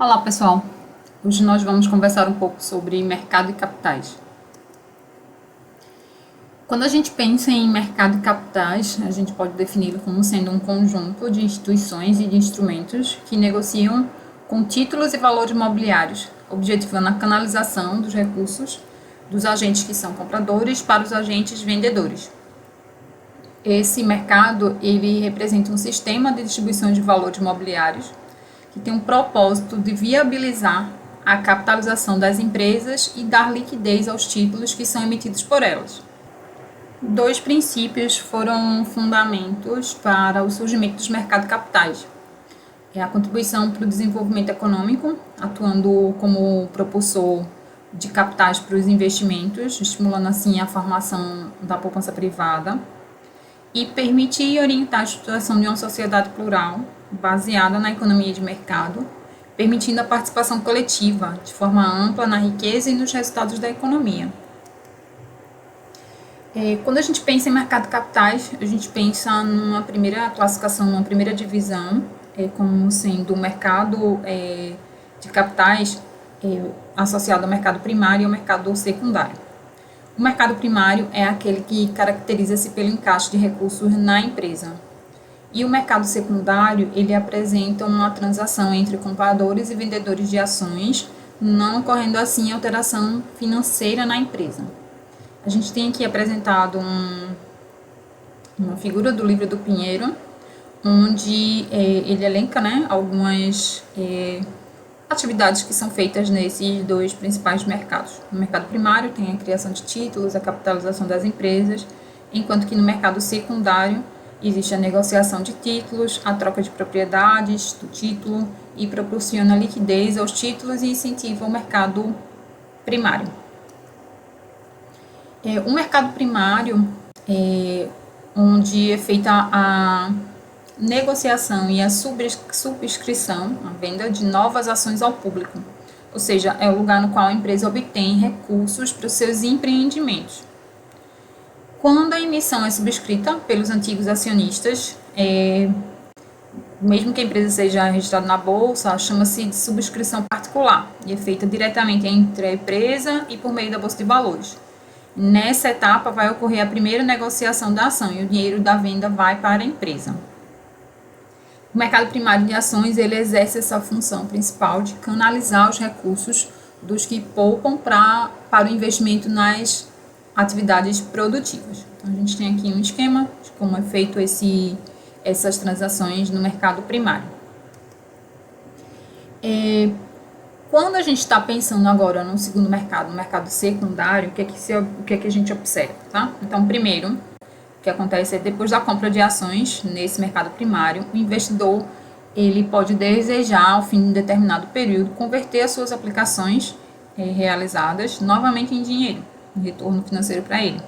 Olá pessoal, hoje nós vamos conversar um pouco sobre mercado de capitais. Quando a gente pensa em mercado de capitais, a gente pode defini-lo como sendo um conjunto de instituições e de instrumentos que negociam com títulos e valores imobiliários, objetivando a canalização dos recursos dos agentes que são compradores para os agentes vendedores. Esse mercado ele representa um sistema de distribuição de valores imobiliários que tem um propósito de viabilizar a capitalização das empresas e dar liquidez aos títulos que são emitidos por elas. Dois princípios foram fundamentos para o surgimento dos mercados de capitais. É a contribuição para o desenvolvimento econômico, atuando como propulsor de capitais para os investimentos, estimulando assim a formação da poupança privada, e permitir e orientar a estruturação de uma sociedade plural, baseada na economia de mercado, permitindo a participação coletiva de forma ampla na riqueza e nos resultados da economia. Quando a gente pensa em mercado de capitais, a gente pensa numa primeira classificação, numa primeira divisão, como sendo o mercado de capitais associado ao mercado primário e ao mercado secundário. O mercado primário é aquele que caracteriza-se pelo encaixe de recursos na empresa. E o mercado secundário, ele apresenta uma transação entre compradores e vendedores de ações, não ocorrendo assim alteração financeira na empresa. A gente tem aqui apresentado uma figura do livro do Pinheiro, onde ele elenca algumas atividades que são feitas nesses dois principais mercados. No mercado primário tem a criação de títulos, a capitalização das empresas, enquanto que no mercado secundário existe a negociação de títulos, a troca de propriedades do título e proporciona liquidez aos títulos e incentiva o mercado primário. O mercado primário onde é feita a negociação e a subscrição, a venda de novas ações ao público, ou seja, é o lugar no qual a empresa obtém recursos para os seus empreendimentos. Quando a emissão é subscrita pelos antigos acionistas, mesmo que a empresa seja registrada na bolsa, chama-se de subscrição particular e é feita diretamente entre a empresa e por meio da bolsa de valores. Nessa etapa vai ocorrer a primeira negociação da ação e o dinheiro da venda vai para a empresa. O mercado primário de ações ele exerce essa função principal de canalizar os recursos dos que poupam para o investimento nas atividades produtivas. Então, a gente tem aqui um esquema de como é feito essas transações no mercado primário. Quando a gente está pensando agora no segundo mercado, no mercado secundário, o que é que a gente observa, tá? Então, primeiro, o que acontece é depois da compra de ações nesse mercado primário, o investidor ele pode desejar, ao fim de um determinado período, converter as suas aplicações realizadas novamente em dinheiro, um retorno financeiro para ele.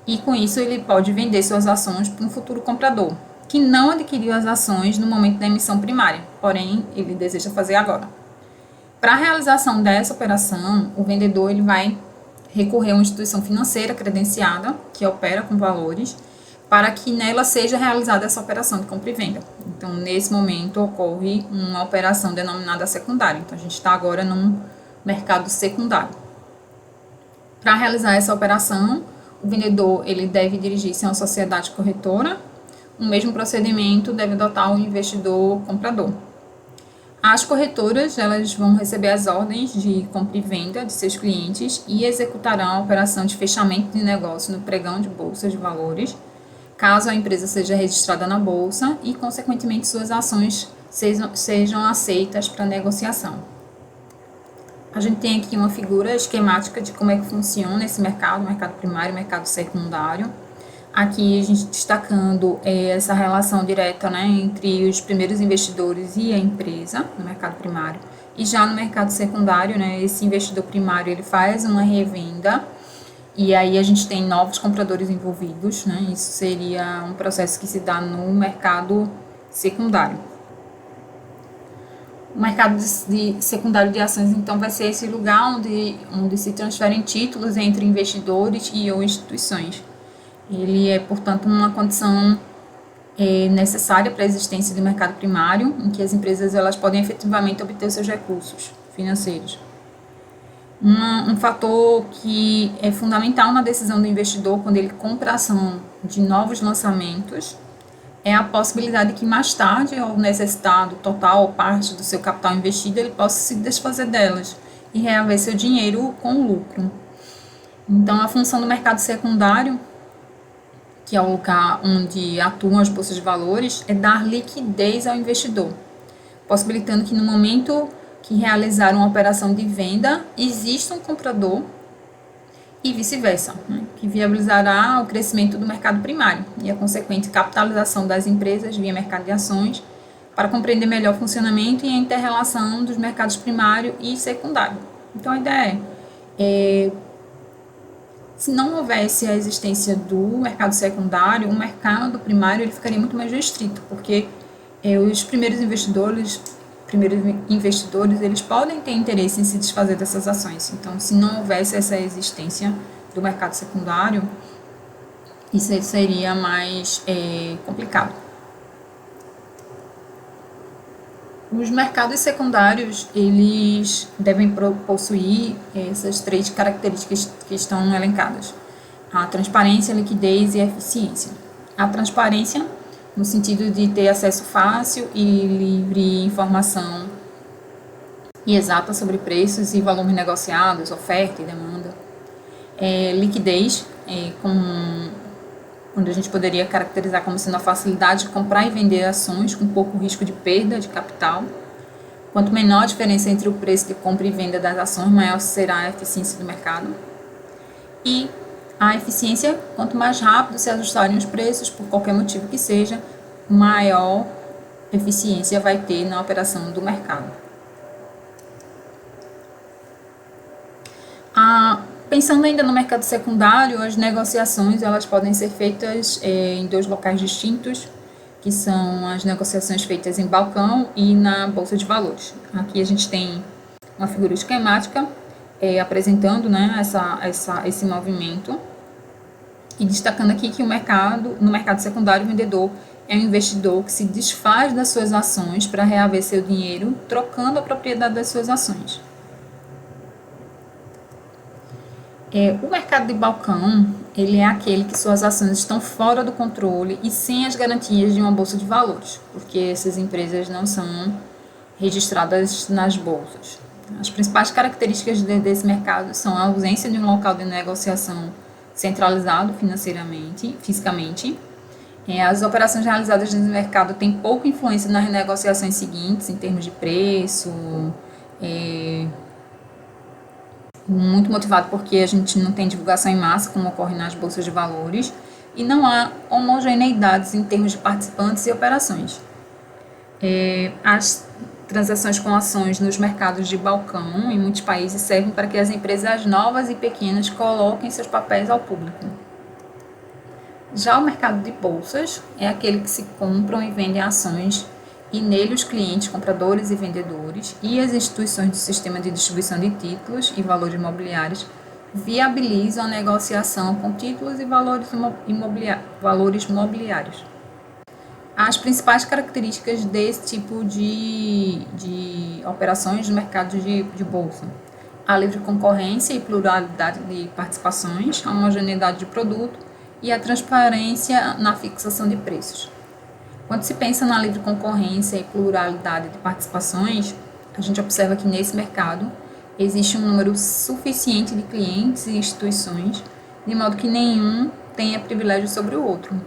E com isso ele pode vender suas ações para um futuro comprador, que não adquiriu as ações no momento da emissão primária, porém ele deseja fazer agora. Para a realização dessa operação, o vendedor ele vai recorrer a uma instituição financeira credenciada, que opera com valores, para que nela seja realizada essa operação de compra e venda. Então, nesse momento, ocorre uma operação denominada secundária. Então, a gente está agora num mercado secundário. Para realizar essa operação, o vendedor ele deve dirigir-se a uma sociedade corretora. O mesmo procedimento deve adotar o investidor comprador. As corretoras elas vão receber as ordens de compra e venda de seus clientes e executarão a operação de fechamento de negócio no pregão de bolsa de valores, caso a empresa seja registrada na bolsa e, consequentemente, suas ações sejam aceitas para negociação. A gente tem aqui uma figura esquemática de como é que funciona esse mercado primário, mercado secundário. Aqui a gente destacando essa relação direta entre os primeiros investidores e a empresa no mercado primário. E já no mercado secundário, esse investidor primário ele faz uma revenda e aí a gente tem novos compradores envolvidos. Isso seria um processo que se dá no mercado secundário. O mercado secundário de ações, então, vai ser esse lugar onde se transferem títulos entre investidores e ou instituições. Ele é, portanto, uma condição necessária para a existência do mercado primário, em que as empresas elas podem efetivamente obter os seus recursos financeiros. Um fator que é fundamental na decisão do investidor quando ele compra a ação de novos lançamentos é a possibilidade que mais tarde, ao necessitar do total ou parte do seu capital investido, ele possa se desfazer delas e reaver seu dinheiro com lucro. Então, a função do mercado secundário, que é o lugar onde atuam as bolsas de valores, é dar liquidez ao investidor, possibilitando que no momento que realizar uma operação de venda, exista um comprador e vice-versa, né, que viabilizará o crescimento do mercado primário e a consequente capitalização das empresas via mercado de ações para compreender melhor o funcionamento e a inter-relação dos mercados primário e secundário. Então, a ideia se não houvesse a existência do mercado secundário, o mercado primário ele ficaria muito mais restrito, porque os primeiros investidores, eles podem ter interesse em se desfazer dessas ações. Então, se não houvesse essa existência do mercado secundário, isso seria mais complicado. Os mercados secundários, eles devem possuir essas 3 características que estão elencadas: a transparência, a liquidez e a eficiência. A transparência, no sentido de ter acesso fácil e livre informação e exata sobre preços e volumes negociados, oferta e demanda. Liquidez, quando a gente poderia caracterizar como sendo a facilidade de comprar e vender ações com pouco risco de perda de capital. Quanto menor a diferença entre o preço de compra e venda das ações, maior será a eficiência do mercado. E a eficiência, quanto mais rápido se ajustarem os preços, por qualquer motivo que seja, maior eficiência vai ter na operação do mercado. Pensando ainda no mercado secundário, as negociações elas podem ser feitas em 2 locais distintos, que são as negociações feitas em balcão e na bolsa de valores. Aqui a gente tem uma figura esquemática apresentando, né, esse movimento e destacando aqui que no mercado secundário, o vendedor é um investidor que se desfaz das suas ações para reaver seu dinheiro, trocando a propriedade das suas ações. O mercado de balcão, ele é aquele que suas ações estão fora do controle e sem as garantias de uma bolsa de valores, porque essas empresas não são registradas nas bolsas. As principais características desse mercado são a ausência de um local de negociação centralizado fisicamente. As operações realizadas nesse mercado têm pouca influência nas negociações seguintes, em termos de preço, muito motivado porque a gente não tem divulgação em massa, como ocorre nas bolsas de valores, e não há homogeneidades em termos de participantes e operações. As transações com ações nos mercados de balcão em muitos países servem para que as empresas novas e pequenas coloquem seus papéis ao público. Já o mercado de bolsas é aquele que se compram e vendem ações e nele os clientes, compradores e vendedores e as instituições do sistema de distribuição de títulos e valores imobiliários viabilizam a negociação com títulos e valores mobiliários. As principais características desse tipo de operações no mercado de bolsa: a livre concorrência e pluralidade de participações, a homogeneidade de produto e a transparência na fixação de preços. Quando se pensa na livre concorrência e pluralidade de participações, a gente observa que nesse mercado existe um número suficiente de clientes e instituições, de modo que nenhum tenha privilégio sobre o outro.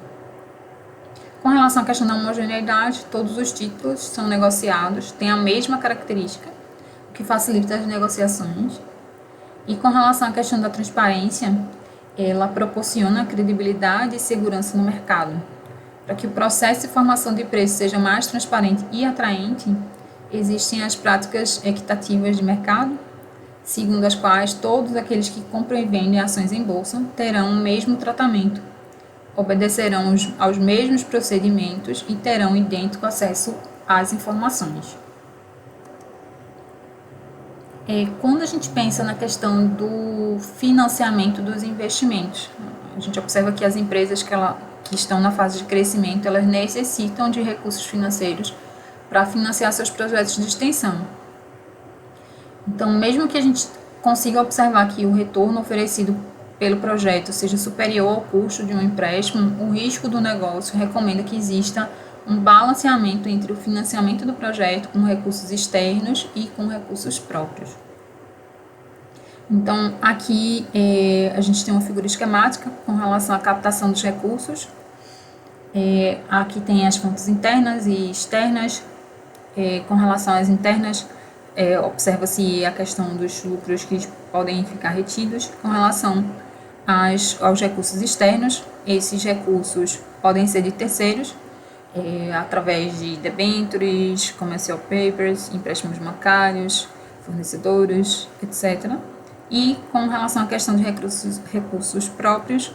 Com relação à questão da homogeneidade, todos os títulos são negociados, têm a mesma característica, o que facilita as negociações. E com relação à questão da transparência, ela proporciona credibilidade e segurança no mercado. Para que o processo de formação de preço seja mais transparente e atraente, existem as práticas equitativas de mercado, segundo as quais todos aqueles que compram e vendem ações em bolsa terão o mesmo tratamento, obedecerão aos mesmos procedimentos e terão idêntico acesso às informações. Quando a gente pensa na questão do financiamento dos investimentos, a gente observa que as empresas que estão na fase de crescimento, elas necessitam de recursos financeiros para financiar seus projetos de extensão. Então, mesmo que a gente consiga observar que o retorno oferecido pelo projeto seja superior ao custo de um empréstimo, o risco do negócio recomenda que exista um balanceamento entre o financiamento do projeto com recursos externos e com recursos próprios. Então, aqui a gente tem uma figura esquemática com relação à captação dos recursos. Aqui tem as fontes internas e externas. Com relação às internas, observa-se a questão dos lucros que podem ficar retidos. Com relação aos recursos externos, esses recursos podem ser de terceiros, através de debêntures, commercial papers, empréstimos bancários, fornecedores, etc. E com relação à questão de recursos próprios,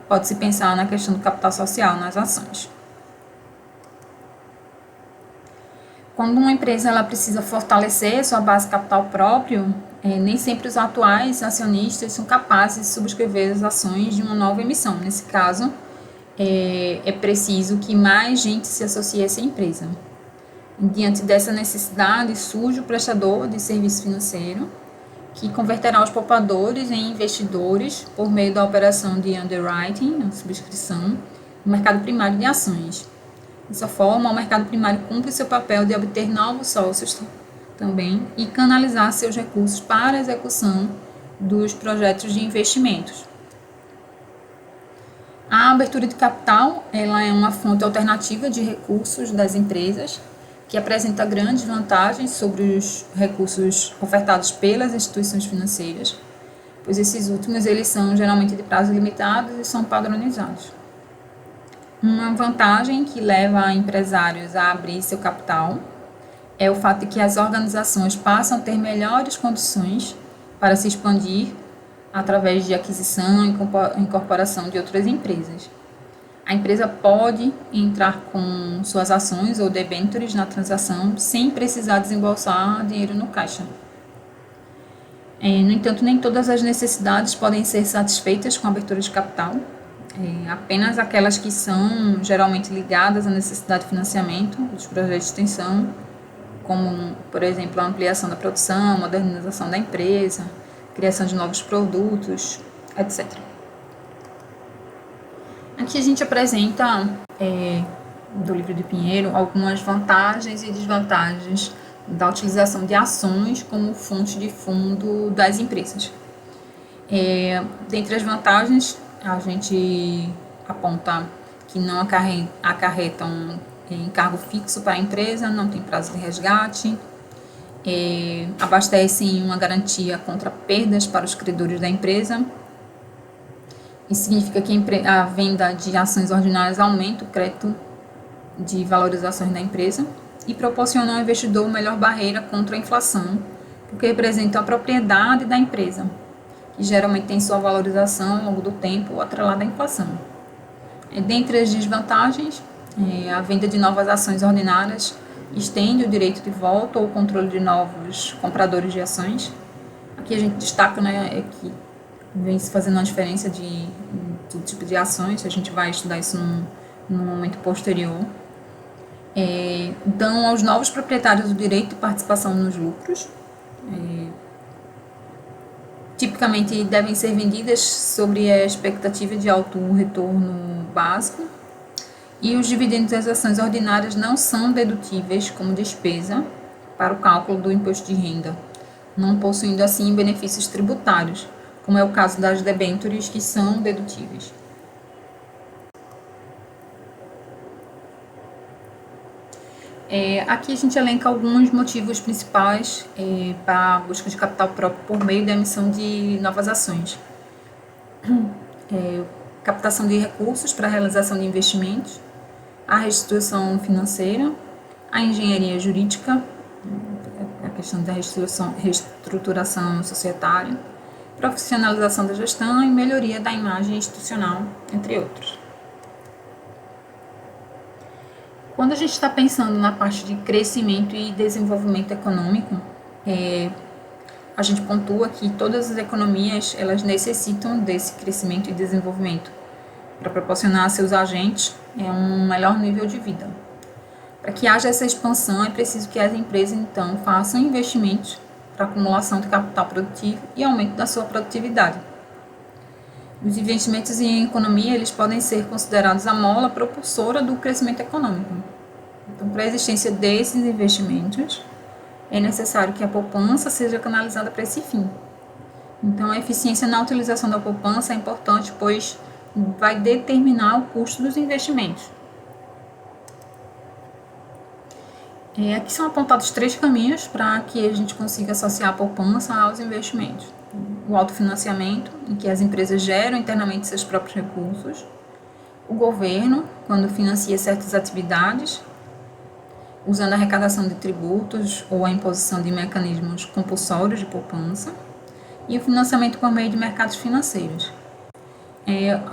pode-se pensar na questão do capital social nas ações. Quando uma empresa ela precisa fortalecer sua base capital próprio, nem sempre os atuais acionistas são capazes de subscrever as ações de uma nova emissão. Nesse caso, é preciso que mais gente se associe a essa empresa. Diante dessa necessidade, surge o prestador de serviço financeiro, que converterá os poupadores em investidores por meio da operação de underwriting, a subscrição, no mercado primário de ações. Dessa forma, o mercado primário cumpre seu papel de obter novos sócios também e canalizar seus recursos para a execução dos projetos de investimentos. A abertura de capital ela é uma fonte alternativa de recursos das empresas que apresenta grandes vantagens sobre os recursos ofertados pelas instituições financeiras, pois esses últimos eles são geralmente de prazo limitado e são padronizados. Uma vantagem que leva empresários a abrir seu capital é o fato de que as organizações passam a ter melhores condições para se expandir através de aquisição e incorporação de outras empresas. A empresa pode entrar com suas ações ou debêntures na transação sem precisar desembolsar dinheiro no caixa. No entanto, nem todas as necessidades podem ser satisfeitas com a abertura de capital. Apenas aquelas que são geralmente ligadas à necessidade de financiamento dos projetos de extensão, como, por exemplo, a ampliação da produção, modernização da empresa, criação de novos produtos, etc. Aqui a gente apresenta, do livro de Pinheiro, algumas vantagens e desvantagens da utilização de ações como fonte de fundo das empresas. Dentre as vantagens, a gente aponta que não acarretam encargo fixo para a empresa, não tem prazo de resgate, abastecem uma garantia contra perdas para os credores da empresa. Isso significa que a venda de ações ordinárias aumenta o crédito de valorizações da empresa e proporciona ao investidor melhor barreira contra a inflação, porque representa a propriedade da empresa, que geralmente tem sua valorização ao longo do tempo atrelada à inflação. Dentre as desvantagens, a venda de novas ações ordinárias estende o direito de voto ou controle de novos compradores de ações. Aqui a gente destaca que vem se fazendo uma diferença do tipo de ações, a gente vai estudar isso num momento posterior. Dão aos novos proprietários o direito de participação nos lucros. Tipicamente devem ser vendidas sobre a expectativa de alto retorno básico. E os dividendos das ações ordinárias não são dedutíveis como despesa para o cálculo do imposto de renda, não possuindo assim benefícios tributários, como é o caso das debêntures, que são dedutíveis. Aqui a gente elenca alguns motivos principais para a busca de capital próprio por meio da emissão de novas ações. Captação de recursos para a realização de investimentos, a reestruturação financeira, a engenharia jurídica, a questão da reestruturação societária, profissionalização da gestão e melhoria da imagem institucional, entre outros. Quando a gente está pensando na parte de crescimento e desenvolvimento econômico, a gente pontua que todas as economias elas necessitam desse crescimento e desenvolvimento, para proporcionar a seus agentes um melhor nível de vida. Para que haja essa expansão, é preciso que as empresas, então, façam investimentos para acumulação de capital produtivo e aumento da sua produtividade. Os investimentos em economia, eles podem ser considerados a mola propulsora do crescimento econômico. Então, para a existência desses investimentos, é necessário que a poupança seja canalizada para esse fim. Então, a eficiência na utilização da poupança é importante, pois vai determinar o custo dos investimentos. Aqui são apontados 3 caminhos para que a gente consiga associar a poupança aos investimentos. O autofinanciamento, em que as empresas geram internamente seus próprios recursos. O governo, quando financia certas atividades, usando a arrecadação de tributos ou a imposição de mecanismos compulsórios de poupança. E o financiamento por meio de mercados financeiros.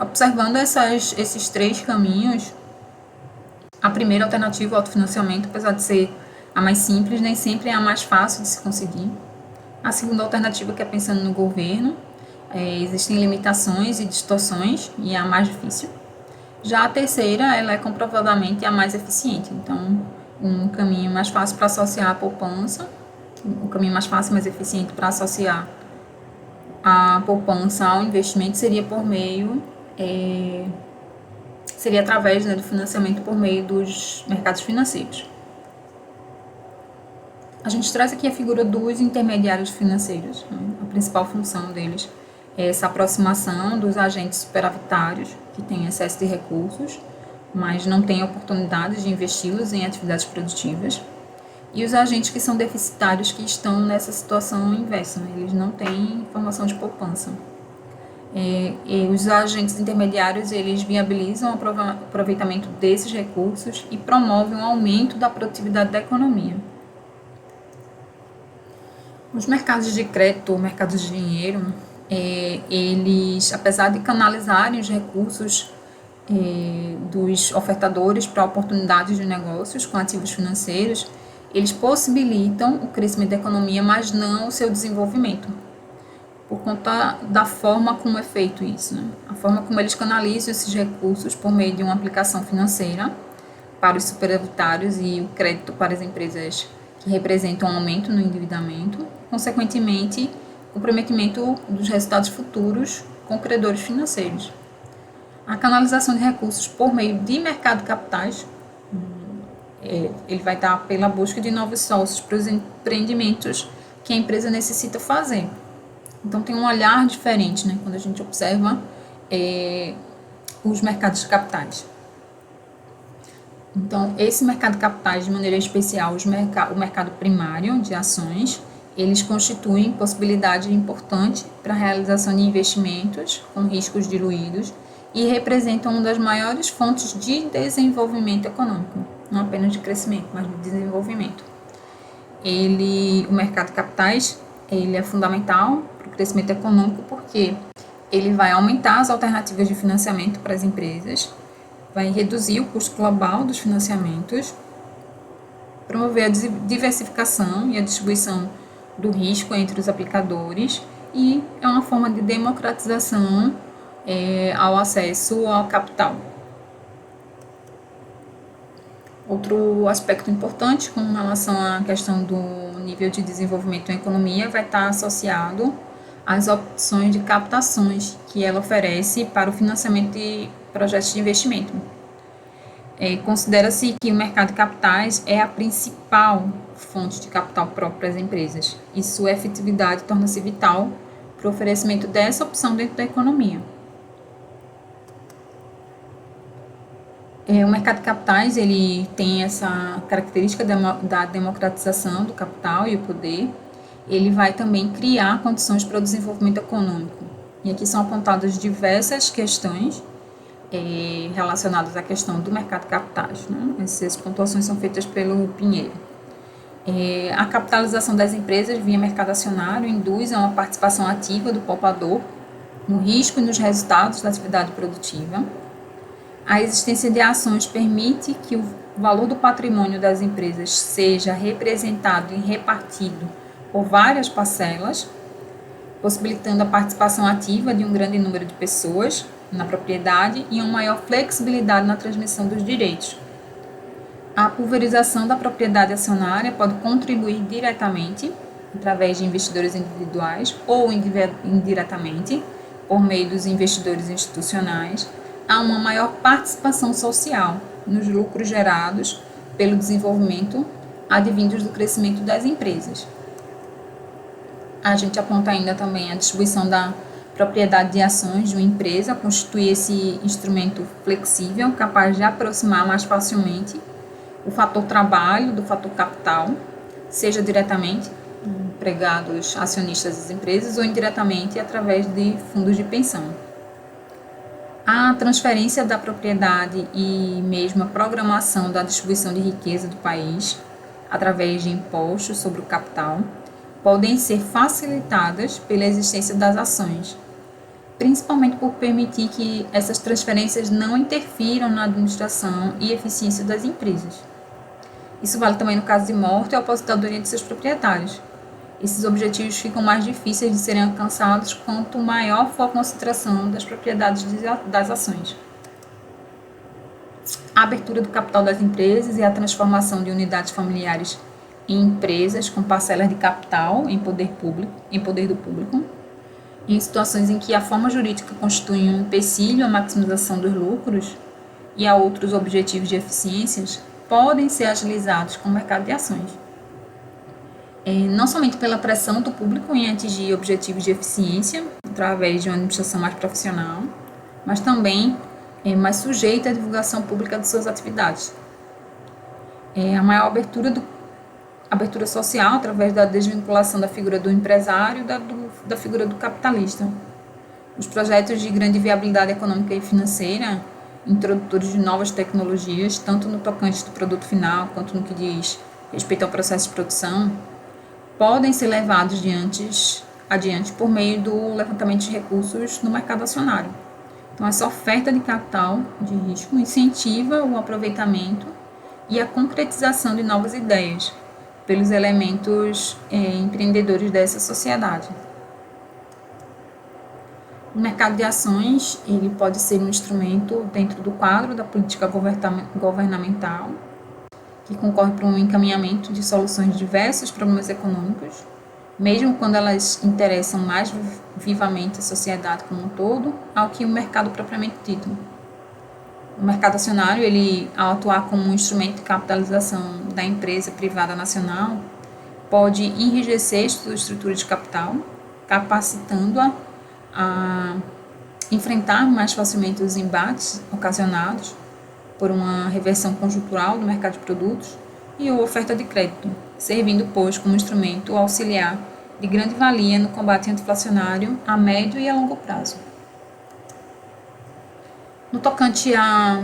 Observando esses 3 caminhos, a primeira alternativa, o autofinanciamento, apesar de ser a mais simples, nem sempre é a mais fácil de se conseguir. A segunda alternativa, que é pensando no governo, existem limitações e distorções e é a mais difícil. Já a terceira, ela é comprovadamente a mais eficiente. Então, um caminho mais fácil para associar a poupança, um caminho mais fácil e mais eficiente para associar a poupança ao investimento seria por meio, seria através do financiamento por meio dos mercados financeiros. A gente traz aqui a figura dos intermediários financeiros. A principal função deles é essa aproximação dos agentes superavitários, que têm excesso de recursos, mas não têm oportunidades de investi-los em atividades produtivas, e os agentes que são deficitários, que estão nessa situação inversa, eles não têm formação de poupança. E os agentes intermediários, eles viabilizam o aproveitamento desses recursos e promovem o aumento da produtividade da economia. Os mercados de crédito ou mercados de dinheiro, eles, apesar de canalizarem os recursos dos ofertadores para oportunidades de negócios com ativos financeiros, eles possibilitam o crescimento da economia, mas não o seu desenvolvimento, por conta da forma como é feito isso, né? A forma como eles canalizam esses recursos por meio de uma aplicação financeira para os superavitários e o crédito para as empresas que representam um aumento no endividamento, consequentemente, comprometimento dos resultados futuros com credores financeiros. A canalização de recursos por meio de mercado de capitais, ele vai dar pela busca de novos sócios para os empreendimentos que a empresa necessita fazer. Então, tem um olhar diferente, né, quando a gente observa os mercados de capitais. Então, esse mercado de capitais, de maneira especial, o mercado primário de ações, eles constituem possibilidade importante para a realização de investimentos com riscos diluídos e representam uma das maiores fontes de desenvolvimento econômico, não apenas de crescimento, mas de desenvolvimento. O mercado de capitais, ele é fundamental para o crescimento econômico porque ele vai aumentar as alternativas de financiamento para as empresas, vai reduzir o custo global dos financiamentos, promover a diversificação e a distribuição do risco entre os aplicadores e é uma forma de democratização ao acesso ao capital. Outro aspecto importante com relação à questão do nível de desenvolvimento em economia vai estar associado às opções de captações que ela oferece para o financiamento de projetos de investimento. Considera-se que o mercado de capitais é a principal fonte de capital próprio para as empresas e sua efetividade torna-se vital para o oferecimento dessa opção dentro da economia. O mercado de capitais, ele tem essa característica da democratização do capital e o poder. Ele vai também criar condições para o desenvolvimento econômico. E aqui são apontadas diversas questões relacionadas à questão do mercado de capitais, né? Essas pontuações são feitas pelo Pinheiro. A capitalização das empresas via mercado acionário induz a uma participação ativa do poupador no risco e nos resultados da atividade produtiva. A existência de ações permite que o valor do patrimônio das empresas seja representado e repartido por várias parcelas, possibilitando a participação ativa de um grande número de pessoas na propriedade e uma maior flexibilidade na transmissão dos direitos. A pulverização da propriedade acionária pode contribuir diretamente, através de investidores individuais ou indiretamente, por meio dos investidores institucionais, a uma maior participação social nos lucros gerados pelo desenvolvimento advindos do crescimento das empresas. A gente aponta ainda também a distribuição da propriedade de ações de uma empresa, constitui esse instrumento flexível, capaz de aproximar mais facilmente o fator trabalho do fator capital, seja diretamente empregados acionistas das empresas ou indiretamente através de fundos de pensão. A transferência da propriedade e mesmo a programação da distribuição de riqueza do país, através de impostos sobre o capital, podem ser facilitadas pela existência das ações, principalmente por permitir que essas transferências não interfiram na administração e eficiência das empresas. Isso vale também no caso de morte ou aposentadoria de seus proprietários. Esses objetivos ficam mais difíceis de serem alcançados quanto maior for a concentração das propriedades das ações. A abertura do capital das empresas e a transformação de unidades familiares em empresas com parcelas de capital em poder do público, em situações em que a forma jurídica constitui um empecilho à maximização dos lucros e a outros objetivos de eficiências, podem ser agilizados com o mercado de ações. Não somente pela pressão do público em atingir objetivos de eficiência através de uma administração mais profissional, mas também mais sujeita à divulgação pública de suas atividades. A maior abertura social através da desvinculação da figura do empresário da figura do capitalista. Os projetos de grande viabilidade econômica e financeira, introdutores de novas tecnologias, tanto no tocante do produto final quanto no que diz respeito ao processo de produção, podem ser levados adiante por meio do levantamento de recursos no mercado acionário. Então, essa oferta de capital de risco incentiva o aproveitamento e a concretização de novas ideias pelos elementos empreendedores dessa sociedade. O mercado de ações ele pode ser um instrumento dentro do quadro da política governamental que concorre para um encaminhamento de soluções de diversos problemas econômicos, mesmo quando elas interessam mais vivamente a sociedade como um todo, ao que o mercado propriamente dito. O mercado acionário, ele, ao atuar como um instrumento de capitalização da empresa privada nacional, pode enrijecer sua estrutura de capital, capacitando-a a enfrentar mais facilmente os embates ocasionados por uma reversão conjuntural do mercado de produtos e a oferta de crédito, servindo, pois, como instrumento auxiliar de grande valia no combate anti-inflacionário a médio e a longo prazo. No tocante à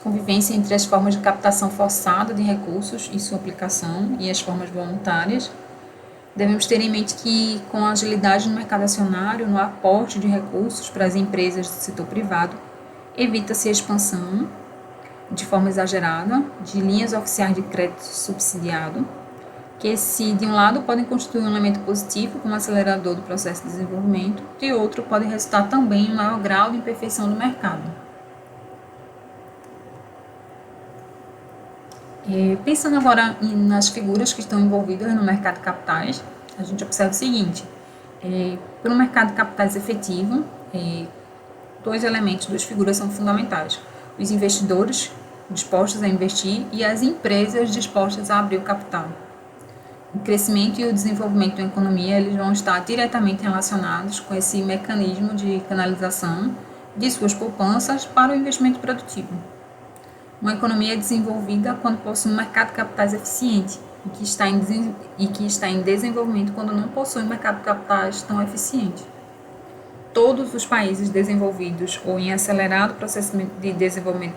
convivência entre as formas de captação forçada de recursos e sua aplicação e as formas voluntárias, devemos ter em mente que, com a agilidade no mercado acionário, no aporte de recursos para as empresas do setor privado, evita-se a expansão de forma exagerada de linhas oficiais de crédito subsidiado, que, se de um lado podem constituir um elemento positivo como acelerador do processo de desenvolvimento, de outro podem resultar também em um maior grau de imperfeição do mercado. Pensando agora nas figuras que estão envolvidas no mercado de capitais, a gente observa o seguinte: pelo mercado de capitais efetivo, dois elementos, duas figuras são fundamentais: os investidores dispostos a investir e as empresas dispostas a abrir o capital. O crescimento e o desenvolvimento da economia eles vão estar diretamente relacionados com esse mecanismo de canalização de suas poupanças para o investimento produtivo. Uma economia é desenvolvida quando possui um mercado de capitais eficiente e que está em desenvolvimento quando não possui um mercado de capitais tão eficiente. Todos os países desenvolvidos ou em acelerado processo de desenvolvimento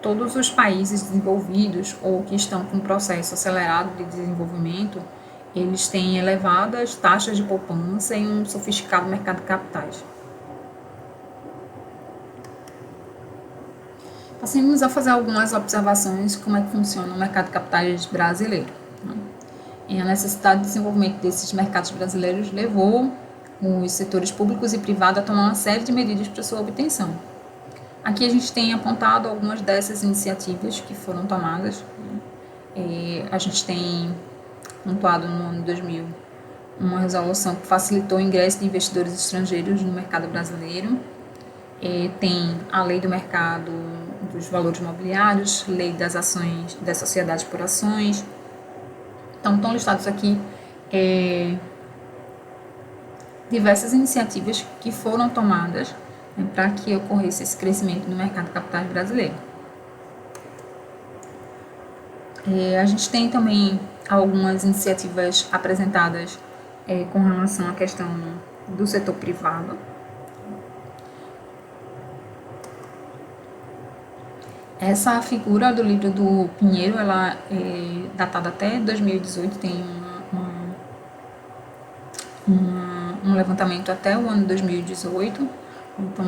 Todos os países desenvolvidos ou que estão com um processo acelerado de desenvolvimento, eles têm elevadas taxas de poupança e um sofisticado mercado de capitais. Passemos a fazer algumas observações como é que funciona o mercado de capitais brasileiro. A necessidade de desenvolvimento desses mercados brasileiros levou os setores públicos e privados a tomar uma série de medidas para sua obtenção. Aqui a gente tem apontado algumas dessas iniciativas que foram tomadas. A gente tem pontuado no ano 2000 uma resolução que facilitou o ingresso de investidores estrangeiros no mercado brasileiro. Tem a lei do mercado dos valores imobiliários, lei das ações das sociedades por ações. Então, estão listados aqui diversas iniciativas que foram tomadas, né, para que ocorresse esse crescimento no mercado de capitais brasileiro. A gente tem também algumas iniciativas apresentadas com relação à questão do setor privado. Essa figura do livro do Pinheiro, ela é datada até 2018, tem um levantamento até o ano 2018. Então,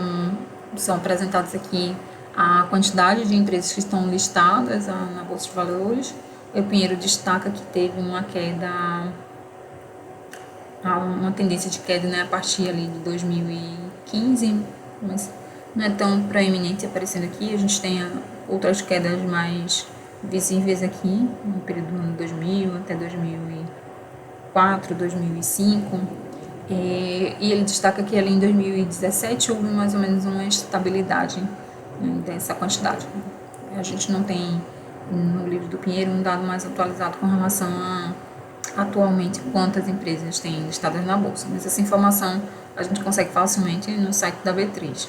são apresentados aqui a quantidade de empresas que estão listadas na Bolsa de Valores. O Pinheiro destaca que teve uma queda, uma tendência de queda, né, a partir ali de 2015, mas não é tão proeminente aparecendo aqui. A gente tem outras quedas mais visíveis aqui, no período do ano 2000 até 2004, 2005. E ele destaca que ali em 2017 houve mais ou menos uma estabilidade, né, dessa quantidade. A gente não tem no livro do Pinheiro um dado mais atualizado com relação a atualmente quantas empresas têm listadas na Bolsa, mas essa informação a gente consegue facilmente no site da B3.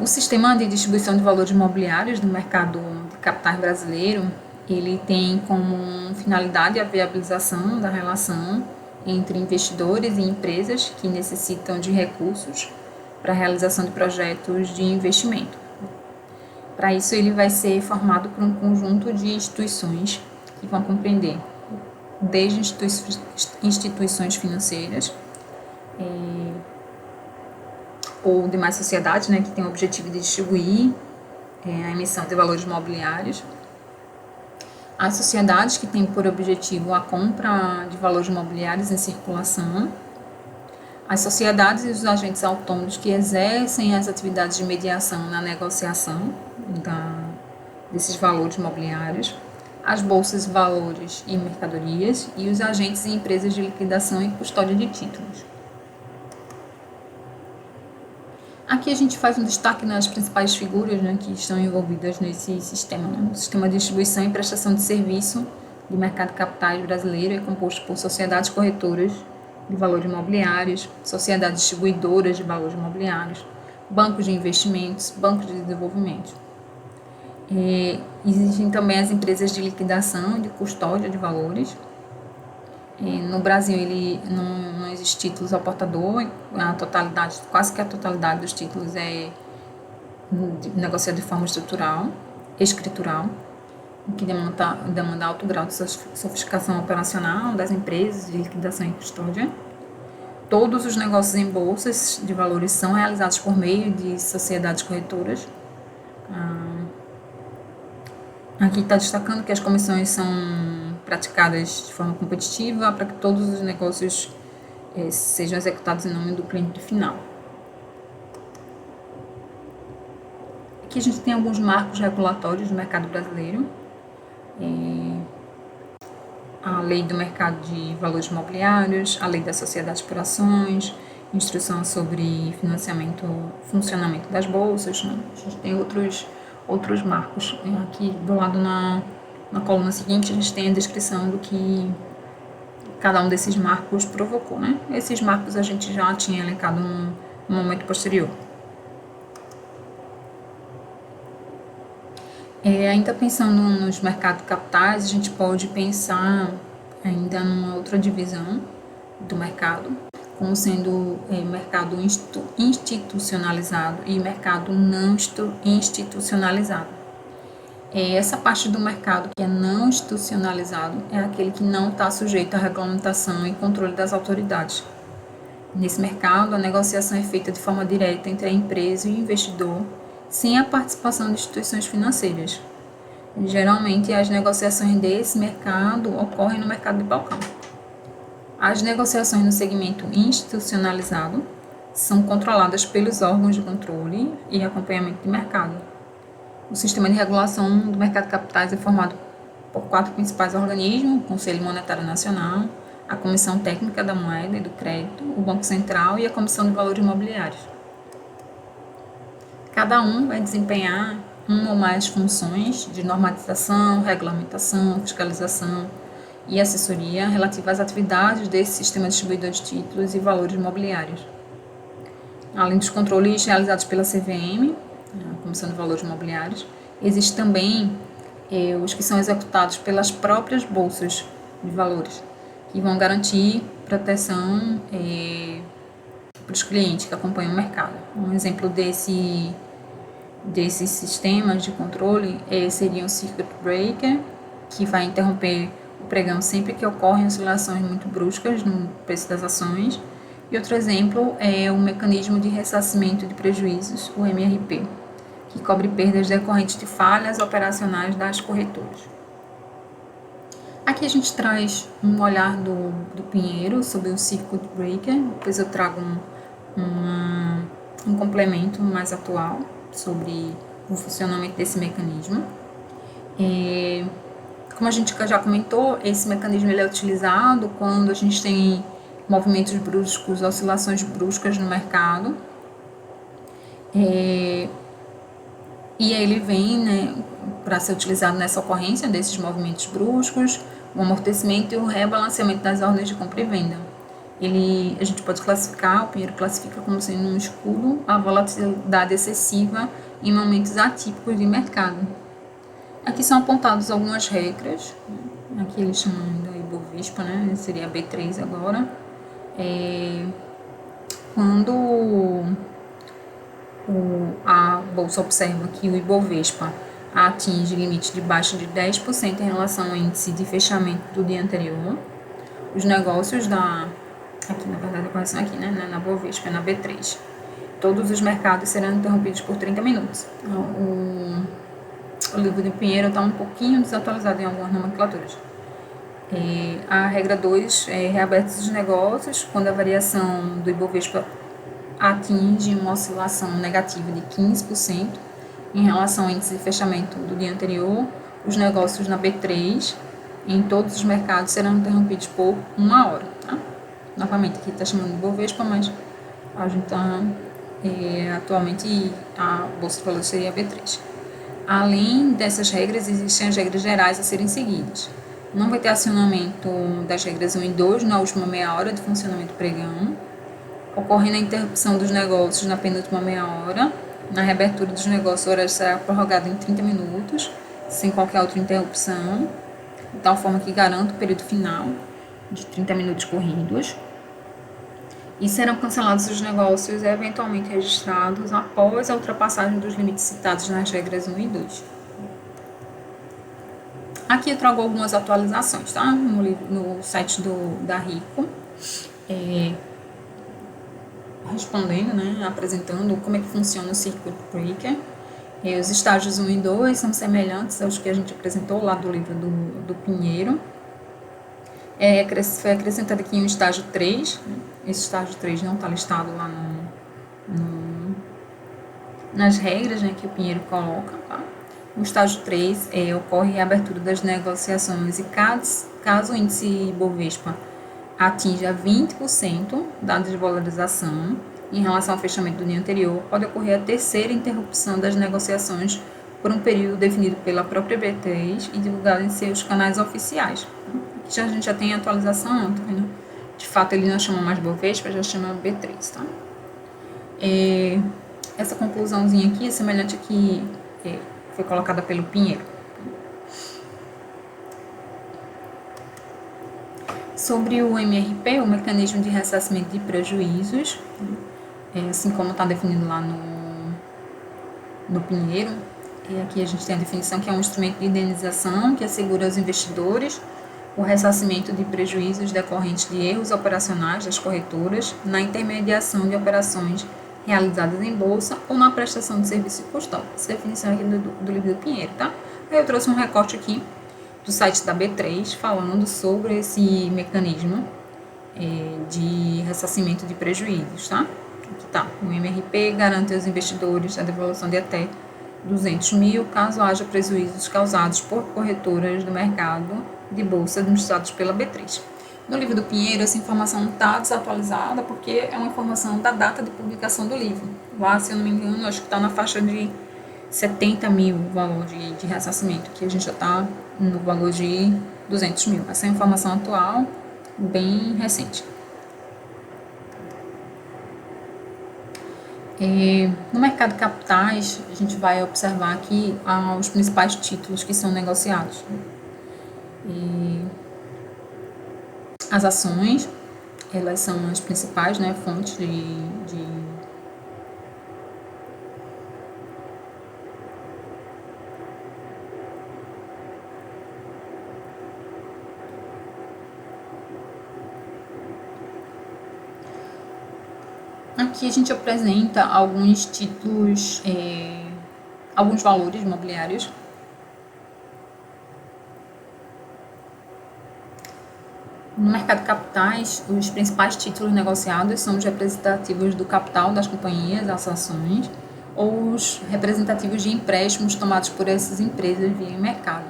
O sistema de distribuição de valores imobiliários do mercado de capitais brasileiro, ele tem como finalidade a viabilização da relação entre investidores e empresas que necessitam de recursos para a realização de projetos de investimento. Para isso, ele vai ser formado por um conjunto de instituições que vão compreender desde instituições financeiras ou demais sociedades, né, que têm o objetivo de distribuir a emissão de valores imobiliários, as sociedades que têm por objetivo a compra de valores imobiliários em circulação, as sociedades e os agentes autônomos que exercem as atividades de mediação na negociação desses valores imobiliários, as bolsas de valores e mercadorias e os agentes e empresas de liquidação e custódia de títulos. Aqui a gente faz um destaque nas principais figuras, né, que estão envolvidas nesse sistema. Né? O sistema de distribuição e prestação de serviço do mercado de capitais brasileiro é composto por sociedades corretoras de valores imobiliários, sociedades distribuidoras de valores imobiliários, bancos de investimentos, bancos de desenvolvimento. Existem também as empresas de liquidação e de custódia de valores. No Brasil, ele não existe títulos ao portador, quase que a totalidade dos títulos é negociado de forma escritural, o que demanda alto grau de sofisticação operacional das empresas de liquidação e custódia. Todos os negócios em bolsas de valores são realizados por meio de sociedades corretoras. Aqui está destacando que as comissões são praticadas de forma competitiva para que todos os negócios sejam executados em nome do cliente final. Aqui a gente tem alguns marcos regulatórios do mercado brasileiro. A lei do mercado de valores imobiliários, a lei das sociedades por ações, instrução sobre funcionamento das bolsas, né? A gente tem outros marcos. Aqui do lado na coluna seguinte a gente tem a descrição do que cada um desses marcos provocou, né? Esses marcos a gente já tinha elencado num momento posterior. Ainda pensando nos mercados de capitais, a gente pode pensar ainda numa outra divisão do mercado, como sendo mercado institucionalizado e mercado não institucionalizado. Essa parte do mercado que é não institucionalizado é aquele que não está sujeito à regulamentação e controle das autoridades. Nesse mercado, a negociação é feita de forma direta entre a empresa e o investidor, sem a participação de instituições financeiras. Geralmente, as negociações desse mercado ocorrem no mercado de balcão. As negociações no segmento institucionalizado são controladas pelos órgãos de controle e acompanhamento de mercado. O sistema de regulação do mercado de capitais é formado por 4 principais organismos: o Conselho Monetário Nacional, a Comissão Técnica da Moeda e do Crédito, o Banco Central e a Comissão de Valores Imobiliários. Cada um vai desempenhar uma ou mais funções de normatização, regulamentação, fiscalização e assessoria relativa às atividades desse sistema distribuidor de títulos e valores imobiliários. Além dos controles realizados pela CVM, a Comissão de Valores Imobiliários, existem também os que são executados pelas próprias bolsas de valores, que vão garantir proteção para os clientes que acompanham o mercado. Um exemplo desses sistemas de controle seria o Circuit Breaker, que vai interromper o pregão sempre que ocorrem oscilações muito bruscas no preço das ações. E outro exemplo é o mecanismo de ressarcimento de prejuízos, o MRP, que cobre perdas decorrentes de falhas operacionais das corretoras. Aqui a gente traz um olhar do Pinheiro sobre o Circuit Breaker, depois eu trago um complemento mais atual sobre o funcionamento desse mecanismo. Como a gente já comentou, esse mecanismo ele é utilizado quando a gente tem movimentos bruscos, oscilações bruscas no mercado. E ele vem, para ser utilizado nessa ocorrência desses movimentos bruscos, o amortecimento e o rebalanceamento das ordens de compra e venda. A gente pode classificar, o Pinheiro classifica como sendo um escudo à volatilidade excessiva em momentos atípicos de mercado. Aqui são apontadas algumas regras, aqui eles chamam do Ibovespa, seria a B3 agora. Quando a bolsa observa que o Ibovespa atinge limite de baixa de 10% em relação ao índice de fechamento do dia anterior, os negócios aqui na verdade a correção aqui, na Bovespa, na B3, todos os mercados serão interrompidos por 30 minutos. O livro de Pinheiro está um pouquinho desatualizado em algumas nomenclaturas. A regra 2 é reabertos os negócios quando a variação do Ibovespa atinge uma oscilação negativa de 15% em relação ao índice de fechamento do dia anterior. Os negócios na B3 em todos os mercados serão interrompidos por 1 hora. Tá? Novamente, aqui está chamando de Ibovespa, mas a gente está atualmente a Bolsa de Valores seria a B3. Além dessas regras, existem as regras gerais a serem seguidas. Não vai ter acionamento das regras 1 e 2 na última meia hora de funcionamento do pregão, ocorrendo a interrupção dos negócios na penúltima meia hora. Na reabertura dos negócios, o horário será prorrogado em 30 minutos, sem qualquer outra interrupção, de tal forma que garanta o período final de 30 minutos corridos. E serão cancelados os negócios eventualmente registrados após a ultrapassagem dos limites citados nas regras 1 e 2. Aqui eu trago algumas atualizações, tá? No site da RICO, respondendo, apresentando como é que funciona o Circuit Breaker. Os estágios 1 e 2 são semelhantes aos que a gente apresentou lá do livro do Pinheiro. Foi acrescentado aqui um estágio 3, esse estágio 3 não está listado lá nas regras que o Pinheiro coloca. Tá? O estágio 3 ocorre a abertura das negociações e caso o índice Ibovespa atinja 20% da desvalorização em relação ao fechamento do dia anterior, pode ocorrer a terceira interrupção das negociações por um período definido pela própria B3 e divulgado em seus canais oficiais. Aqui a gente já tem a atualização, tá vendo? De fato, ele não chama mais Bovespa, já chama B3, tá? Essa conclusãozinha aqui é semelhante a que foi colocada pelo Pinheiro. Sobre o MRP, o mecanismo de ressarcimento de prejuízos, assim como está definido lá no Pinheiro, aqui a gente tem a definição que é um instrumento de indenização que assegura aos investidores o ressarcimento de prejuízos decorrentes de erros operacionais das corretoras na intermediação de operações realizadas em bolsa ou na prestação de serviço de custódia. Essa definição aqui do livro do Pinheiro, tá? Eu trouxe um recorte aqui do site da B3 falando sobre esse mecanismo de ressarcimento de prejuízos, tá? Aqui tá, o MRP garante aos investidores a devolução de até 200 mil caso haja prejuízos causados por corretoras do mercado de bolsa administrados pela B3. No livro do Pinheiro, essa informação está desatualizada porque é uma informação da data de publicação do livro. Lá, se eu não me engano, acho que está na faixa de 70 mil o valor de ressarcimento, que a gente já está no valor de 200 mil. Essa é a informação atual, bem recente. No mercado de capitais, a gente vai observar aqui os principais títulos que são negociados. As ações, elas são as principais, né, fontes Aqui a gente apresenta alguns títulos, alguns valores imobiliários. No mercado de capitais, os principais títulos negociados são os representativos do capital das companhias, as ações, ou os representativos de empréstimos tomados por essas empresas via mercado.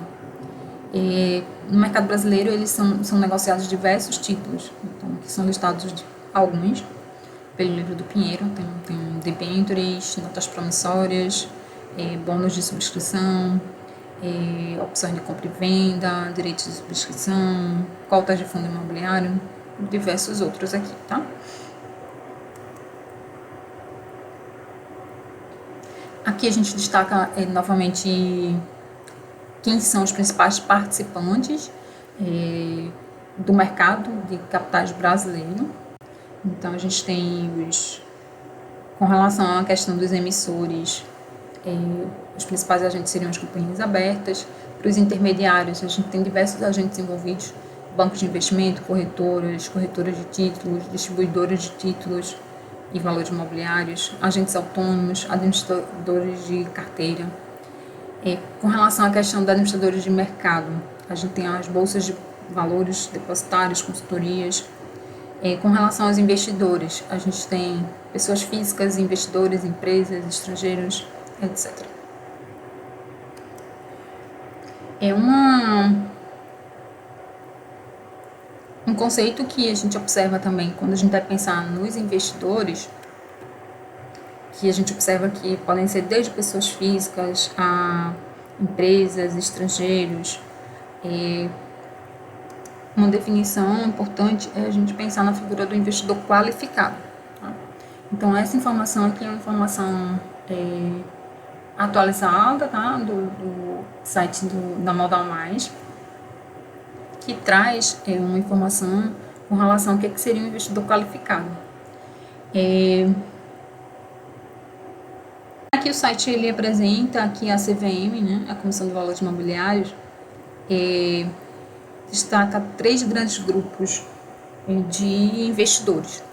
No mercado brasileiro, eles são negociados diversos títulos, então aqui são listados alguns pelo livro do Pinheiro. Tem debêntures, notas promissórias, bônus de subscrição, opções de compra e venda, direitos de subscrição, cotas de fundo imobiliário, diversos outros aqui, tá? Aqui a gente destaca novamente quem são os principais participantes do mercado de capitais brasileiro. Então, a gente tem com relação à questão dos emissores, os principais agentes seriam as companhias abertas. Para os intermediários, a gente tem diversos agentes envolvidos: bancos de investimento, corretoras de títulos, distribuidores de títulos e valores imobiliários, agentes autônomos, administradores de carteira. Com relação à questão de administradores de mercado, a gente tem as bolsas de valores, depositários, consultorias. Com relação aos investidores, a gente tem pessoas físicas, investidores, empresas, estrangeiros, etc. Um conceito que a gente observa também quando a gente vai pensar nos investidores, que a gente observa que podem ser desde pessoas físicas a empresas, estrangeiros. Uma definição importante é a gente pensar na figura do investidor qualificado. Tá? Então, essa informação aqui é uma informação atualizada, tá? do site da Modal Mais, que traz uma informação com relação ao que seria um investidor qualificado. Aqui o site ele apresenta aqui a CVM, né? A Comissão de Valores Imobiliários, destaca 3 grandes grupos de investidores: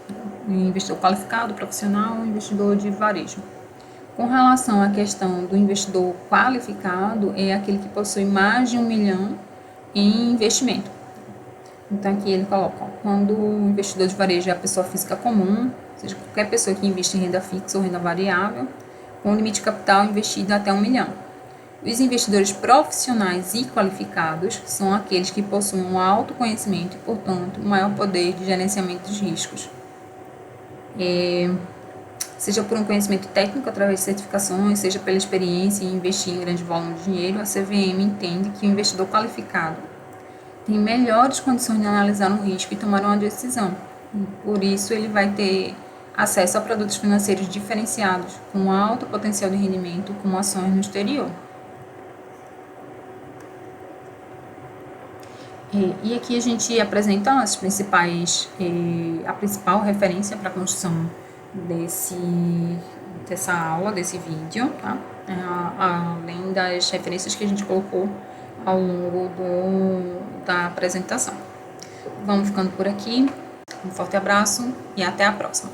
investidor qualificado, profissional e investidor de varejo. Com relação à questão do investidor qualificado, é aquele que possui mais de 1 milhão em investimento. Então aqui ele coloca, quando o investidor de varejo é a pessoa física comum, ou seja, qualquer pessoa que investe em renda fixa ou renda variável, com limite de capital investido até 1 milhão. Os investidores profissionais e qualificados são aqueles que possuem um alto conhecimento e, portanto, um maior poder de gerenciamento de riscos. Seja por um conhecimento técnico através de certificações, seja pela experiência em investir em grande volume de dinheiro, a CVM entende que o investidor qualificado tem melhores condições de analisar um risco e tomar uma decisão. Por isso, ele vai ter acesso a produtos financeiros diferenciados, com alto potencial de rendimento, como ações no exterior. E aqui a gente apresenta a principal referência para a construção dessa aula, desse vídeo, tá? Além das referências que a gente colocou ao longo da apresentação. Vamos ficando por aqui. Um forte abraço e até a próxima.